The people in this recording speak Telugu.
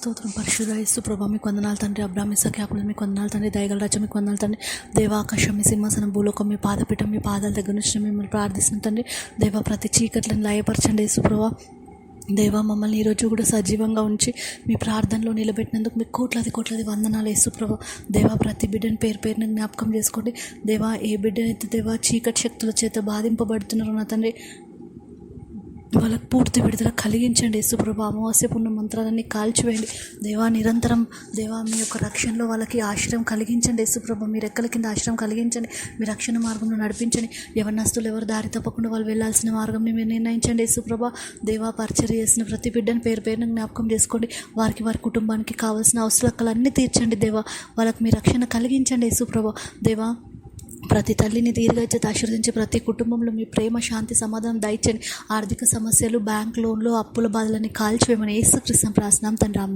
స్తోత్రం పరిశుద్ధ యేసు ప్రభా మీకు వందనాలు తండ్రి. అబ్రాహ్మ ఇస్సాకు యాకోబులు మీకు వందనాలు తండ్రి. దయగల రాజా మీకు వందనాలు తండ్రి. దేవాకాశం మీ సింహాసనం భూలోకం మీ పాదపీఠం మీ పాదాల దగ్గర నుంచి మిమ్మల్ని ప్రార్థిస్తుంది తండ్రి. దేవ ప్రతి చీకట్లను లయపరచండి యేసు ప్రభా. దేవా మమ్మల్ని ఈరోజు కూడా సజీవంగా ఉంచి మీ ప్రార్థనలో నిలబెట్టినందుకు మీకు కోట్లాది వందనాలు యేసు ప్రభా. దేవా ప్రతి బిడ్డని పేరున జ్ఞాపకం చేసుకోండి. దేవా ఏ బిడ్డనైతే దేవా చీకటి శక్తుల చేత బాధింపబడుతున్నారో నా తండ్రి వాళ్ళకు పూర్తి విడుదల కలిగించండి యేసుప్రభు. అమావాస్య పుణ్య మంత్రాలన్నీ కాల్చివేయండి దేవా. నిరంతరం దేవా మీ యొక్క రక్షణలో వాళ్ళకి ఆశ్రయం కలిగించండి యేసుప్రభు. మీ రెక్కల కింద ఆశ్రయం కలిగించండి. మీ రక్షణ మార్గంలో నడిపించండి. యవనస్తులు ఎవరు దారి తప్పకుండా వాళ్ళు వెళ్ళాల్సిన మార్గంని మీరు నిర్ణయించండి యేసుప్రభు. దేవా పరిచర్య చేసిన ప్రతి బిడ్డను పేరున జ్ఞాపకం చేసుకోండి. వారి కుటుంబానికి కావాల్సిన అవసరాలన్నీ తీర్చండి దేవా. వాళ్ళకి మీ రక్షణ కలిగించండి యేసుప్రభు. దేవా ప్రతి తల్లిని దీర్ఘాయువుతో ఆశీర్వదించి ప్రతి కుటుంబంలో మీ ప్రేమ శాంతి సమాధానం దయచండి. ఆర్థిక సమస్యలు బ్యాంక్ లోన్లు అప్పుల బాధలని కాల్చివేయమని యేసుక్రీస్తు ప్రార్థిస్తున్నాం తండ్రి.